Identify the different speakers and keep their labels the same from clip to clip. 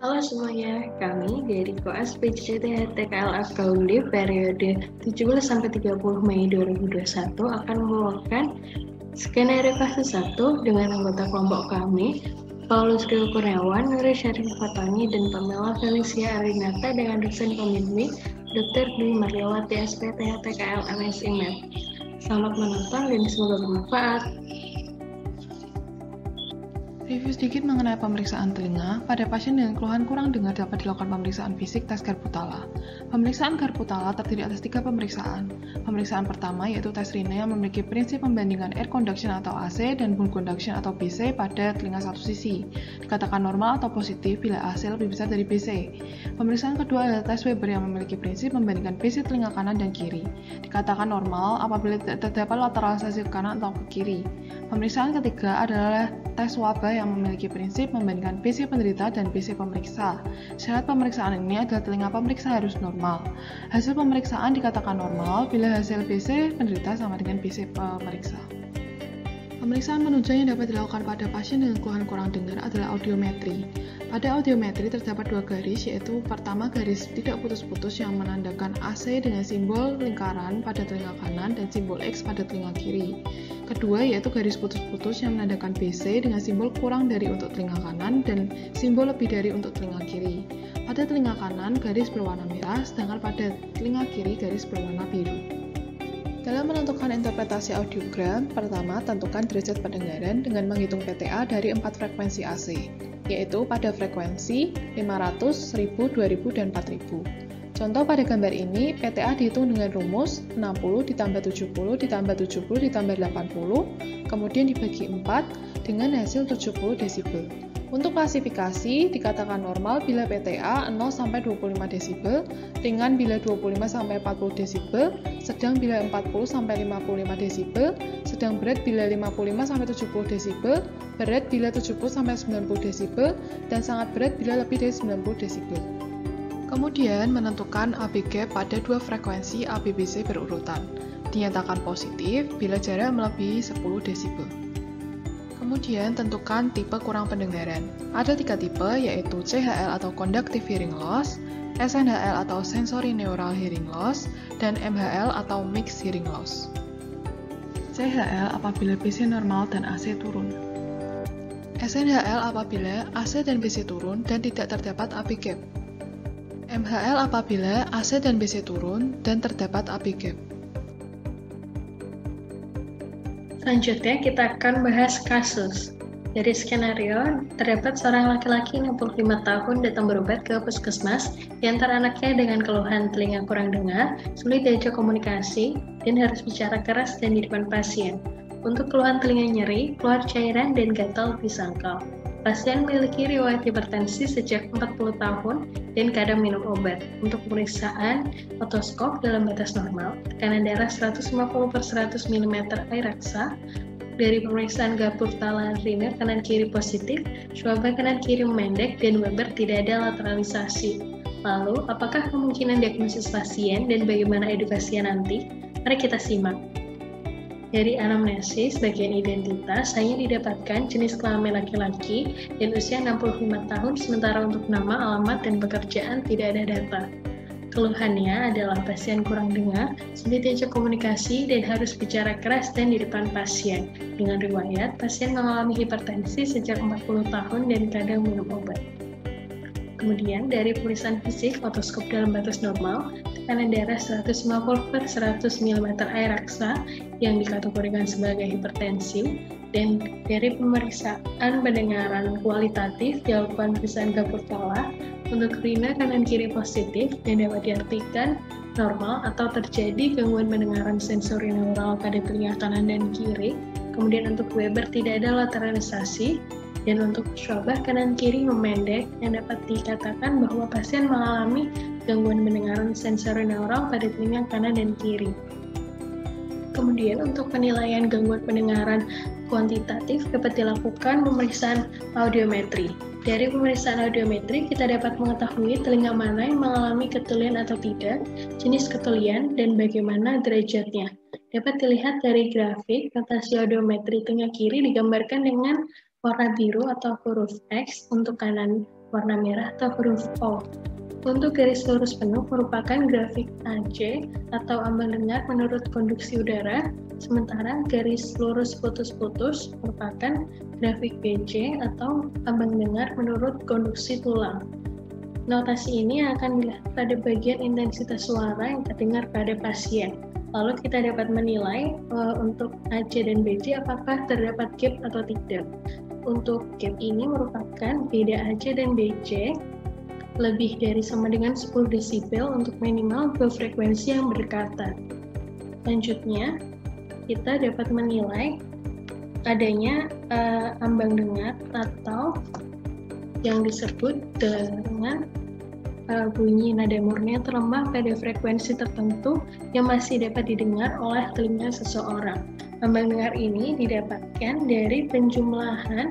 Speaker 1: Halo semuanya, kami dari Koas PJT TKLF Kaundip periode 17-30 Mei 2021 akan membawakan skenario fase 1 dengan anggota kelompok kami, Paulus Rio Kurniawan, Nuri Syarif Fatani, dan Pamela Felicia Arinata dengan dosen pembimbing Dr. Dwi Maryawati SPT TKL MSI MED. Selamat menonton dan semoga bermanfaat.
Speaker 2: Review sedikit mengenai pemeriksaan telinga. Pada pasien dengan keluhan kurang dengar dapat dilakukan pemeriksaan fisik tes Karputala. Pemeriksaan Karputala terdiri atas 3 pemeriksaan. Pemeriksaan pertama yaitu tes Rine yang memiliki prinsip membandingkan air conduction atau AC dan bone conduction atau BC pada telinga satu sisi. Dikatakan normal atau positif bila AC lebih besar dari BC. Pemeriksaan kedua adalah tes Weber yang memiliki prinsip membandingkan BC telinga kanan dan kiri. Dikatakan normal apabila tidak terdapat lateralisasi ke kanan atau ke kiri. Pemeriksaan ketiga adalah tes Waber yang memiliki prinsip membandingkan BC penderita dan BC pemeriksa. Syarat pemeriksaan ini adalah telinga pemeriksa harus normal. Hasil pemeriksaan dikatakan normal bila hasil BC penderita sama dengan BC pemeriksa. Pemeriksaan penunjang yang dapat dilakukan pada pasien dengan keluhan kurang dengar adalah audiometri. Pada audiometri terdapat 2 garis, yaitu pertama garis tidak putus-putus yang menandakan AC dengan simbol lingkaran pada telinga kanan dan simbol X pada telinga kiri. Kedua yaitu garis putus-putus yang menandakan BC dengan simbol kurang dari untuk telinga kanan dan simbol lebih dari untuk telinga kiri. Pada telinga kanan garis berwarna merah, sedangkan pada telinga kiri garis berwarna biru. Dalam menentukan interpretasi audiogram, pertama tentukan derajat pendengaran dengan menghitung PTA dari 4 frekuensi AC, yaitu pada frekuensi 500, 1000, 2000, dan 4000. Contoh pada gambar ini, PTA dihitung dengan rumus 60 ditambah 70 ditambah 70 ditambah 80, kemudian dibagi 4 dengan hasil 70 desibel. Untuk klasifikasi, dikatakan normal bila PTA 0-25 desibel, ringan bila 25-40 desibel, sedang bila 40-55 desibel, sedang berat bila 55-70 desibel, berat bila 70-90 desibel, dan sangat berat bila lebih dari 90 desibel. Kemudian menentukan AB gap pada 2 frekuensi ABBC berurutan. Dinyatakan positif bila jarak melebihi 10 desibel. Kemudian tentukan tipe kurang pendengaran. Ada 3 tipe yaitu CHL atau Conductive Hearing Loss, SNHL atau Sensory Neural Hearing Loss, dan MHL atau Mixed Hearing Loss. CHL apabila BC normal dan AC turun. SNHL apabila AC dan BC turun dan tidak terdapat AB gap. MHL apabila AC dan BC turun dan terdapat AB gap.
Speaker 1: Selanjutnya kita akan bahas kasus. Dari skenario, terdapat seorang laki-laki 65 tahun datang berobat ke puskesmas, diantar anaknya dengan keluhan telinga kurang dengar, sulit diajak komunikasi, dan harus bicara keras dan di depan pasien. Untuk keluhan telinga nyeri, keluar cairan, dan gatal di sangkal. Pasien memiliki riwayat hipertensi sejak 40 tahun dan kadang minum obat. Untuk pemeriksaan otoskop dalam batas normal, tekanan darah 150/100 mm air raksa. Dari pemeriksaan Karputala Rine kanan kiri positif, Schwaber kanan kiri memendek, dan Weber tidak ada lateralisasi. Lalu, apakah kemungkinan diagnosis pasien dan bagaimana edukasinya nanti? Mari kita simak. Dari anamnesis, bagian identitas hanya didapatkan jenis kelamin laki-laki dan usia 65 tahun, sementara untuk nama, alamat, dan pekerjaan tidak ada data. Keluhannya adalah pasien kurang dengar, sulit diajak komunikasi, dan harus bicara keras dan di depan pasien. Dengan riwayat, pasien mengalami hipertensi sejak 40 tahun dan kadang minum obat. Kemudian, dari pemeriksaan fisik otoskop dalam batas normal, tekanan darah 150/100 mm air raksa yang dikategorikan sebagai hipertensi, dan dari pemeriksaan pendengaran kualitatif dilakukan pemeriksaan Karputala untuk Rine kanan kiri positif dan dapat diartikan normal atau terjadi gangguan pendengaran sensori neural pada telinga kanan dan kiri. Kemudian untuk Weber tidak ada lateralisasi, dan untuk Schwaber kanan kiri memendek yang dapat dikatakan bahwa pasien mengalami gangguan pendengaran sensori neural pada telinga kanan dan kiri. Kemudian untuk penilaian gangguan pendengaran kuantitatif dapat dilakukan pemeriksaan audiometri. Dari pemeriksaan audiometri kita dapat mengetahui telinga mana yang mengalami ketulian atau tidak, jenis ketulian, dan bagaimana derajatnya. Dapat dilihat dari grafik, notasi audiometri telinga kiri digambarkan dengan warna biru atau huruf X untuk kanan warna merah atau huruf O. Untuk garis lurus penuh merupakan grafik AC atau ambang dengar menurut konduksi udara, sementara garis lurus putus-putus merupakan grafik BC atau ambang dengar menurut konduksi tulang. Notasi ini akan dilihat pada bagian intensitas suara yang terdengar pada pasien. Lalu kita dapat menilai untuk AC dan BC apakah terdapat gap atau tidak. Untuk gap ini merupakan beda AC dan BC lebih dari sama dengan 10 desibel untuk minimal dua frekuensi yang berdekatan. Selanjutnya, kita dapat menilai adanya ambang dengar atau yang disebut dengan bunyi nada murni yang terlemah pada frekuensi tertentu yang masih dapat didengar oleh telinga seseorang. Ambang dengar ini didapatkan dari penjumlahan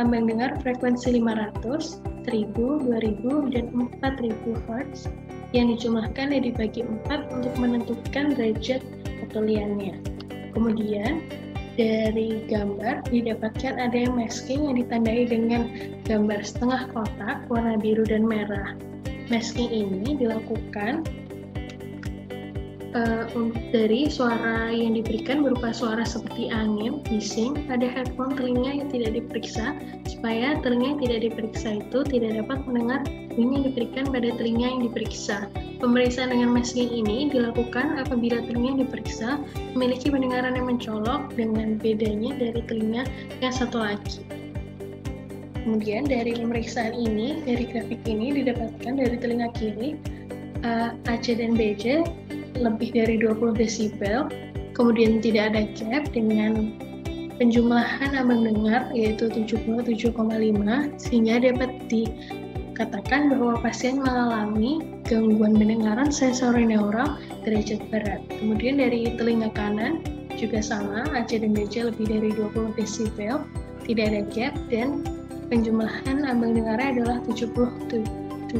Speaker 1: ambang dengar frekuensi 500, 1000, 2000, dan 4000 Hz yang dijumlahkan dan dibagi 4 untuk menentukan derajat ketuliannya. Kemudian dari gambar didapatkan ada yang masking yang ditandai dengan gambar setengah kotak warna biru dan merah. Masking ini dilakukan dari suara yang diberikan berupa suara seperti angin, bising pada headphone telinga yang tidak diperiksa, supaya telinga yang tidak diperiksa itu tidak dapat mendengar bunyi yang diberikan pada telinga yang diperiksa. Pemeriksaan dengan masking ini dilakukan apabila telinga yang diperiksa memiliki pendengaran yang mencolok dengan bedanya dari telinga yang satu lagi. Kemudian dari pemeriksaan ini, dari grafik ini didapatkan dari telinga kiri, AC dan BC lebih dari 20 desibel, kemudian tidak ada gap dengan penjumlahan ambang dengar yaitu 77,5, sehingga dapat dikatakan bahwa pasien mengalami gangguan pendengaran sensorineural derajat berat. Kemudian dari telinga kanan juga sama, AC dan BC lebih dari 20 desibel, tidak ada gap, dan penjumlahan ambang dengarnya adalah 77,5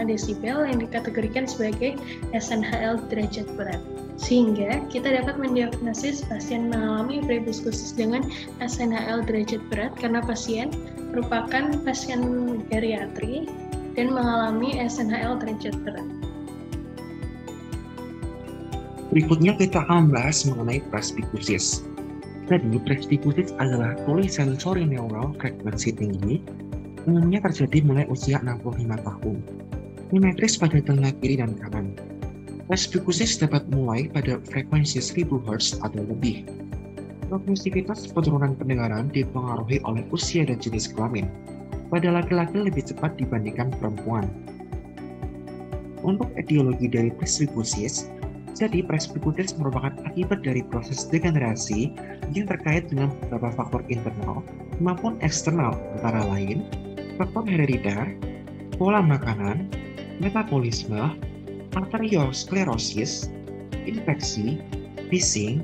Speaker 1: desibel yang dikategorikan sebagai SNHL derajat berat. Sehingga kita dapat mendiagnosis pasien mengalami presbikusis dengan SNHL derajat berat karena pasien merupakan pasien geriatri dan mengalami SNHL derajat berat.
Speaker 3: Berikutnya kita akan membahas mengenai presbikusis. Jadi, presbikusis adalah tuli sensorineural frekuensi tinggi umumnya terjadi mulai usia 65 tahun. Simetris pada telinga kiri dan kanan. Presbikusis dapat mulai pada frekuensi 1000 Hz atau lebih. Progresivitas penurunan pendengaran dipengaruhi oleh usia dan jenis kelamin. Pada laki-laki lebih cepat dibandingkan perempuan. Untuk etiologi dari presbikusis, jadi presbikusis merupakan akibat dari proses degenerasi yang terkait dengan beberapa faktor internal maupun eksternal, antara lain faktor herediter, pola makanan, metabolisme, arteriosklerosis, infeksi, bising,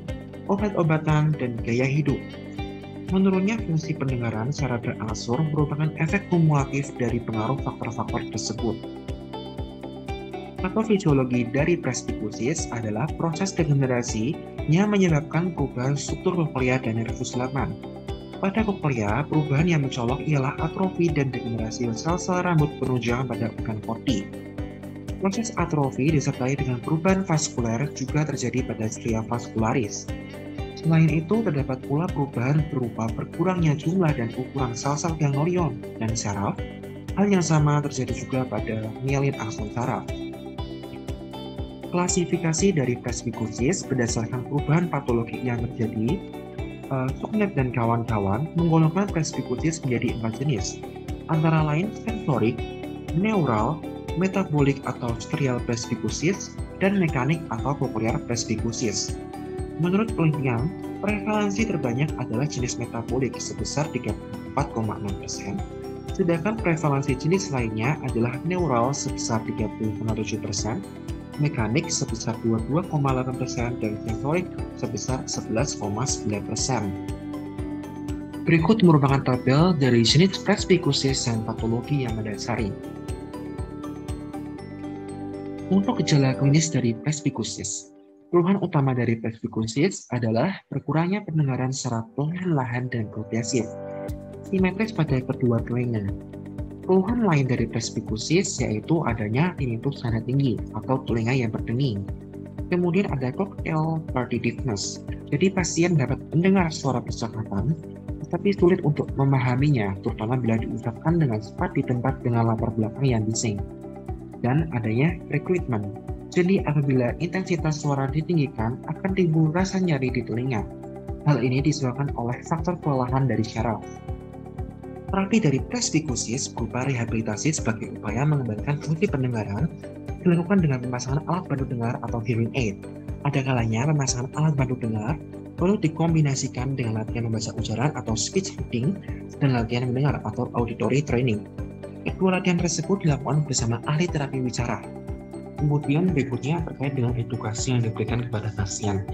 Speaker 3: obat-obatan, dan gaya hidup. Menurunnya fungsi pendengaran secara berangsur merupakan efek kumulatif dari pengaruh faktor-faktor tersebut. Patofisiologi dari presbikusis adalah proses degenerasi yang menyebabkan perubahan struktur koklea dan nervus laman. Pada koklea, perubahan yang mencolok ialah atrofi dan degenerasi sel-sel rambut penunjang pada organ korti. Proses atrofi disertai dengan perubahan vaskuler juga terjadi pada stria vascularis. Selain itu, terdapat pula perubahan berupa berkurangnya jumlah dan ukuran sel-sel ganglion dan saraf. Hal yang sama terjadi juga pada mielin akson saraf. Klasifikasi dari presbikusis berdasarkan perubahan patologi yang terjadi, Suknet dan kawan-kawan menggolongkan presbikusis menjadi 4 jenis, antara lain sensorik, neural, metabolik atau strial presbikusis, dan mekanik atau koklear presbikusis. Menurut penelitian, prevalensi terbanyak adalah jenis metabolik sebesar 34,6%, sedangkan prevalensi jenis lainnya adalah neural sebesar 30,7%, mekanik sebesar 22,8%, dan sensorik sebesar 11,9%. Berikut merupakan tabel dari jenis presbikusis dan patologi yang mendasari. Untuk gejala klinis dari presbikusis, keluhan utama dari presbikusis adalah berkurangnya pendengaran secara perlahan-lahan dan progresif, simetris pada kedua telinga. Keluhan lain dari presbikusis yaitu adanya tinnitus nada tinggi atau telinga yang berdenging. Kemudian ada cocktail partitiveness. Jadi pasien dapat mendengar suara percakapan, tetapi sulit untuk memahaminya, terutama bila diucapkan dengan cepat di tempat dengan latar belakang yang bising. Dan adanya recruitment. Jadi apabila intensitas suara ditinggikan, akan timbul rasa nyeri di telinga. Hal ini disebabkan oleh faktor kelelahan dari syaraf. Terapi dari presbikusis berupa rehabilitasi sebagai upaya mengembalikan fungsi pendengaran dilakukan dengan pemasangan alat bantu dengar atau hearing aid. Ada kalanya pemasangan alat bantu dengar perlu dikombinasikan dengan latihan membaca ujaran atau speech reading dan latihan mendengar atau auditory training. Kedua latihan tersebut dilakukan bersama ahli terapi bicara. Kemudian berikutnya terkait dengan edukasi yang diberikan kepada pasien.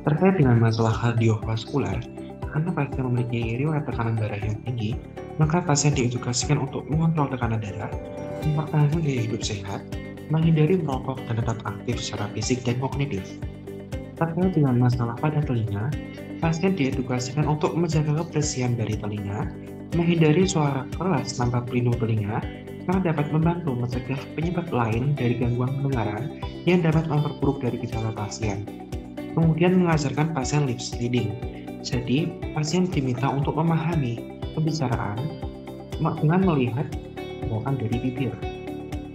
Speaker 3: Terkait dengan masalah kardiovaskular, karena pasien memiliki riwayat tekanan darah yang tinggi, maka pasien diedukasikan untuk mengontrol tekanan darah, mempertahankan gaya hidup sehat, menghindari merokok dan tetap aktif secara fisik dan kognitif. Terkait dengan masalah pada telinga, pasien diedukasikan untuk menjaga kebersihan dari telinga, menghindari suara keras tanpa pelindung telinga, karena dapat membantu mencegah penyebab lain dari gangguan pendengaran yang dapat memperburuk dari gejala pasien. Kemudian mengajarkan pasien lip reading. Jadi, pasien diminta untuk memahami pembicaraan dengan melihat gerakan dari bibir.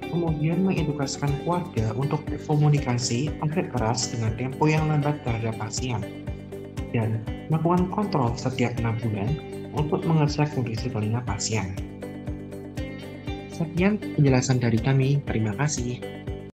Speaker 3: Kemudian mengedukasikan keluarga untuk komunikasi agak keras dengan tempo yang lambat terhadap pasien. Dan melakukan kontrol setiap 6 bulan untuk mengecek kondisi telinga pasien. Sekian penjelasan dari kami, terima kasih.